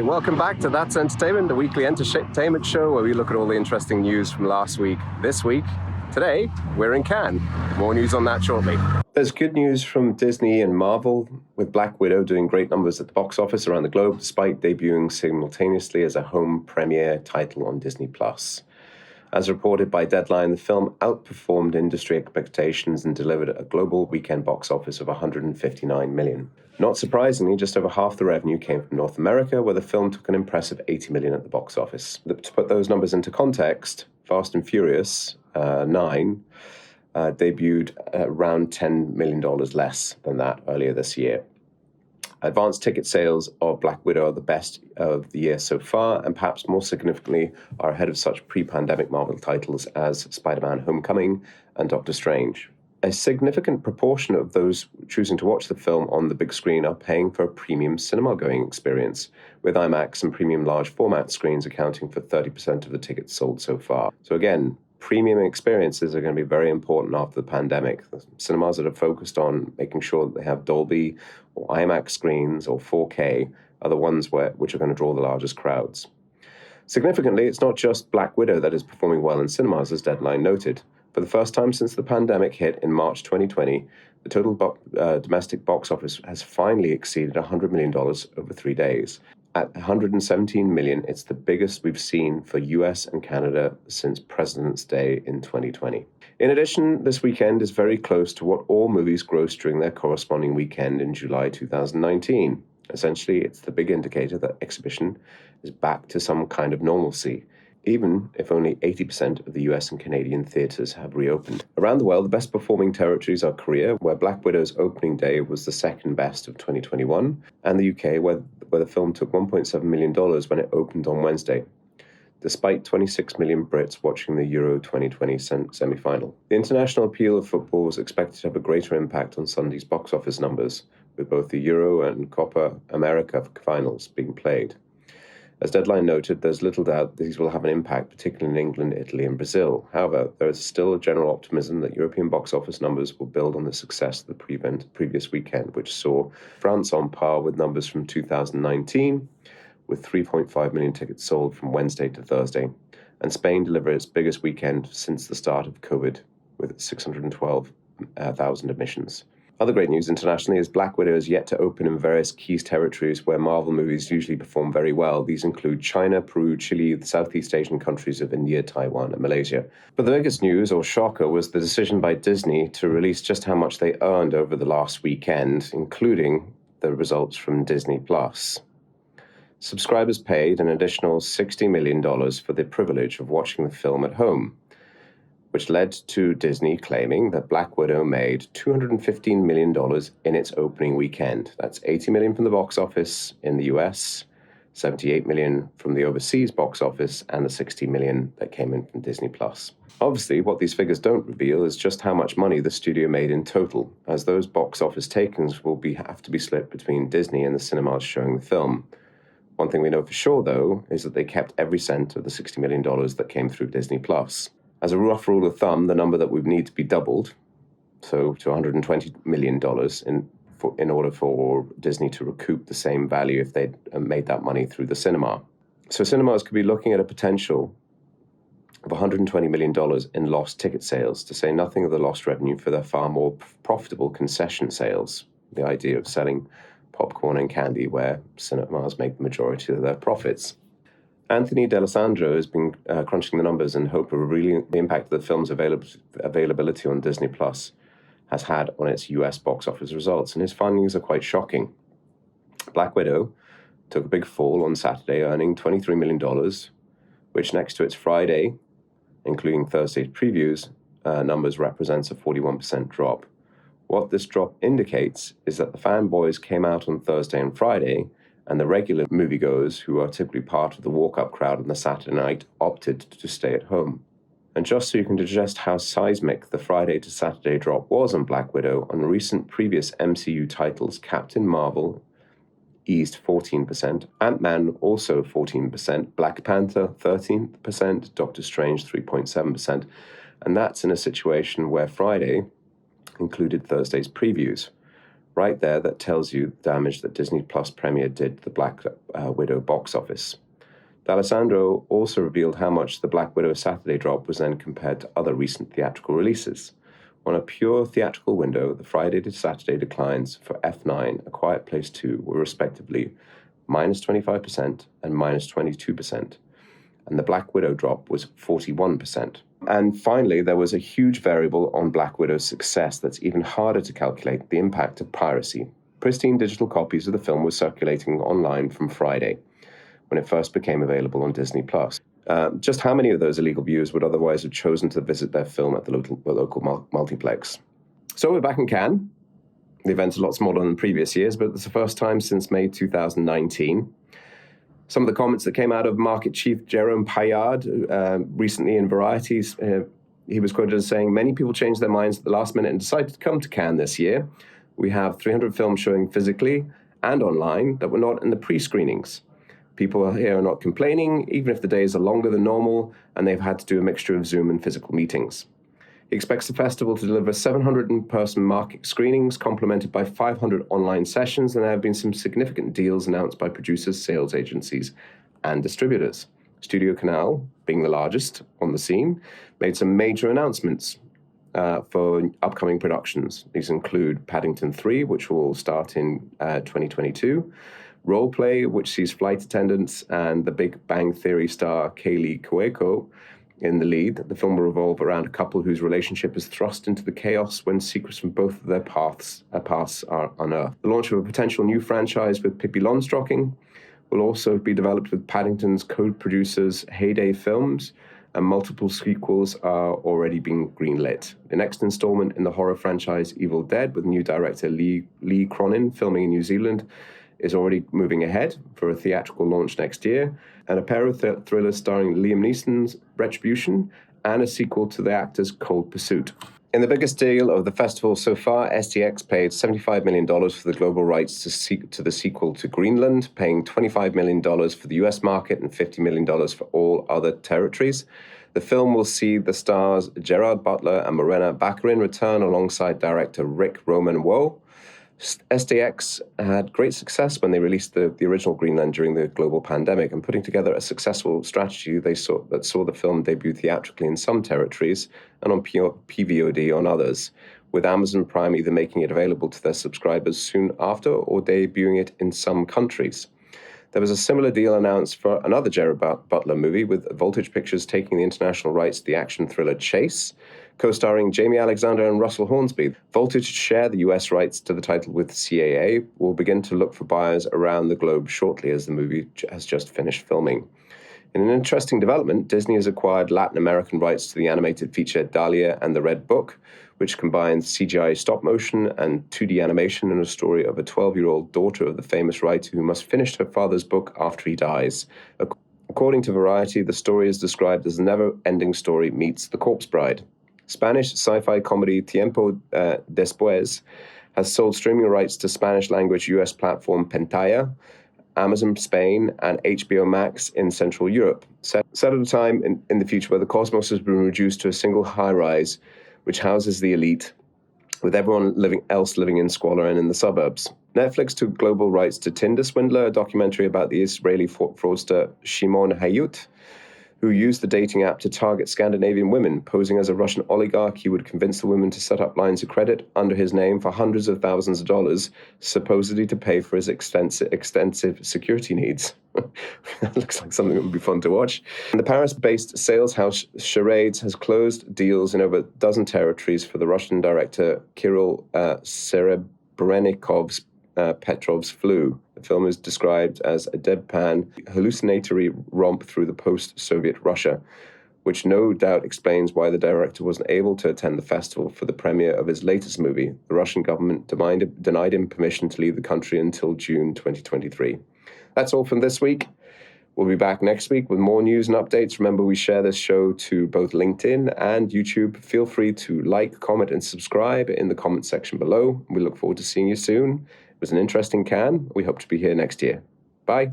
Hi, welcome back to That's Entertainment, the weekly entertainment show where we look at all the interesting news from last week, this week. Today, we're in Cannes. More news on that shortly. There's good news from Disney and Marvel, with Black Widow doing great numbers at the box office around the globe, despite debuting simultaneously as a home premiere title on Disney+. As reported by Deadline, the film outperformed industry expectations and delivered a global weekend box office of $159 million. Not surprisingly, just over half the revenue came from North America, where the film took an impressive $80 million at the box office. To put those numbers into context, Fast and Furious 9 debuted around $10 million less than that earlier this year. Advanced ticket sales of Black Widow are the best of the year so far, and perhaps more significantly are ahead of such pre-pandemic Marvel titles as Spider-Man: Homecoming and Doctor Strange. A significant proportion of those choosing to watch the film on the big screen are paying for a premium cinema-going experience, with IMAX and premium large format screens accounting for 30% of the tickets sold so far. So again, premium experiences are going to be very important after the pandemic. The cinemas that are focused on making sure that they have Dolby or IMAX screens or 4K are the ones which are going to draw the largest crowds. Significantly, it's not just Black Widow that is performing well in cinemas, as Deadline noted. For the first time since the pandemic hit in March 2020, the total domestic box office has finally exceeded $100 million over 3 days. At $117 million, it's the biggest we've seen for US and Canada since President's Day in 2020. In addition, this weekend is very close to what all movies grossed during their corresponding weekend in July 2019. Essentially, it's the big indicator that exhibition is back to some kind of normalcy, even if only 80% of the US and Canadian theatres have reopened. Around the world, the best performing territories are Korea, where Black Widow's opening day was the second best of 2021, and the UK, where the film took $1.7 million when it opened on Wednesday, despite 26 million Brits watching the Euro 2020 semi-final. The international appeal of football was expected to have a greater impact on Sunday's box office numbers, with both the Euro and Copa America finals being played. As Deadline noted, there's little doubt these will have an impact, particularly in England, Italy, and Brazil. However, there is still a general optimism that European box office numbers will build on the success of the previous weekend, which saw France on par with numbers from 2019, with 3.5 million tickets sold from Wednesday to Thursday, and Spain delivered its biggest weekend since the start of COVID, with 612,000 admissions. Other great news internationally is Black Widow is yet to open in various key territories where Marvel movies usually perform very well. These include China, Peru, Chile, the Southeast Asian countries of India, Taiwan, and Malaysia. But the biggest news, or shocker, was the decision by Disney to release just how much they earned over the last weekend, including the results from Disney+. Subscribers paid an additional $60 million for the privilege of watching the film at home, which led to Disney claiming that Black Widow made $215 million in its opening weekend. That's $80 million from the box office in the US, $78 million from the overseas box office, and the $60 million that came in from Disney+. Obviously, what these figures don't reveal is just how much money the studio made in total, as those box office takings will have to be split between Disney and the cinemas showing the film. One thing we know for sure, though, is that they kept every cent of the $60 million that came through Disney+. As a rough rule of thumb, the number that would need to be doubled, so to $120 million in order for Disney to recoup the same value if they'd made that money through the cinema. So cinemas could be looking at a potential of $120 million in lost ticket sales, to say nothing of the lost revenue for their far more profitable concession sales, the idea of selling popcorn and candy where cinemas make the majority of their profits. Anthony D'Alessandro has been crunching the numbers in hope of revealing the impact that the film's availability on Disney Plus has had on its US box office results, and his findings are quite shocking. Black Widow took a big fall on Saturday, earning $23 million, which next to its Friday, including Thursday's previews, numbers represents a 41% drop. What this drop indicates is that the fanboys came out on Thursday and Friday, and the regular moviegoers, who are typically part of the walk-up crowd on the Saturday night, opted to stay at home. And just so you can digest how seismic the Friday to Saturday drop was on Black Widow, on recent previous MCU titles, Captain Marvel eased 14%, Ant-Man also 14%, Black Panther 13%, Doctor Strange 3.7%, and that's in a situation where Friday included Thursday's previews. Right there, that tells you the damage that Disney Plus premiere did to the Black Widow box office. D'Alessandro also revealed how much the Black Widow Saturday drop was then compared to other recent theatrical releases. On a pure theatrical window, the Friday to Saturday declines for F9, A Quiet Place 2 were respectively minus 25% and minus 22%, and the Black Widow drop was 41%. And finally, there was a huge variable on Black Widow's success that's even harder to calculate: the impact of piracy. Pristine digital copies of the film were circulating online from Friday, when it first became available on Disney+. Just how many of those illegal viewers would otherwise have chosen to visit their film at the local multiplex? So we're back in Cannes. The event's a lot smaller than previous years, but it's the first time since May 2019. Some of the comments that came out of market chief Jerome Paillard recently in Varieties, he was quoted as saying, "Many people changed their minds at the last minute and decided to come to Cannes this year. We have 300 films showing physically and online that were not in the pre-screenings. People here are not complaining, even if the days are longer than normal, and they've had to do a mixture of Zoom and physical meetings." He expects the festival to deliver 700 in-person market screenings, complemented by 500 online sessions, and there have been some significant deals announced by producers, sales agencies, and distributors. Studio Canal, being the largest on the scene, made some major announcements for upcoming productions. These include Paddington 3, which will start in 2022, Roleplay, which sees flight attendants and the Big Bang Theory star Kaylee Cuoco in the lead. The film will revolve around a couple whose relationship is thrust into the chaos when secrets from both of their paths are unearthed. The launch of a potential new franchise with Pippi Longstocking will also be developed with Paddington's co-producers Heyday Films, and multiple sequels are already being greenlit. The next installment in the horror franchise Evil Dead, with new director Lee Cronin filming in New Zealand, is already moving ahead for a theatrical launch next year, and a pair of thrillers starring Liam Neeson's Retribution and a sequel to the actor's Cold Pursuit. In the biggest deal of the festival so far, STX paid $75 million for the global rights to the sequel to Greenland, paying $25 million for the US market and $50 million for all other territories. The film will see the stars Gerard Butler and Morena Baccarin return alongside director Rick Roman Woe. STX had great success when they released the original Greenland during the global pandemic, and putting together a successful strategy that saw the film debut theatrically in some territories and on PVOD on others, with Amazon Prime either making it available to their subscribers soon after or debuting it in some countries. There was a similar deal announced for another Gerard Butler movie, with Voltage Pictures taking the international rights to the action thriller Chase, co-starring Jamie Alexander and Russell Hornsby. Voltage share the US rights to the title with CAA, will begin to look for buyers around the globe shortly as the movie has just finished filming. In an interesting development, Disney has acquired Latin American rights to the animated feature Dahlia and the Red Book, which combines CGI stop motion and 2D animation in a story of a 12-year-old daughter of the famous writer who must finish her father's book after he dies. According to Variety, the story is described as a never-ending story meets The Corpse Bride. Spanish sci-fi comedy Tiempo Después has sold streaming rights to Spanish-language US platform Pantaya, Amazon Spain, and HBO Max in Central Europe. Set at a time in the future where the cosmos has been reduced to a single high-rise, which houses the elite, with everyone else living in squalor and in the suburbs. Netflix took global rights to Tinder Swindler, a documentary about the Israeli fraudster Shimon Hayut, who used the dating app to target Scandinavian women. Posing as a Russian oligarch, he would convince the women to set up lines of credit under his name for hundreds of thousands of dollars, supposedly to pay for his extensive security needs. That looks like something that would be fun to watch. And the Paris-based sales house Charades has closed deals in over a dozen territories for the Russian director Kirill Serebrenikov's Petrov's Flu. The film is described as a deadpan, hallucinatory romp through the post-Soviet Russia, which no doubt explains why the director wasn't able to attend the festival for the premiere of his latest movie. The Russian government denied him permission to leave the country until June 2023. That's all from this week. We'll be back next week with more news and updates. Remember, we share this show to both LinkedIn and YouTube. Feel free to like, comment, and subscribe in the comment section below. We look forward to seeing you soon. It was an interesting Cannes. We hope to be here next year. Bye.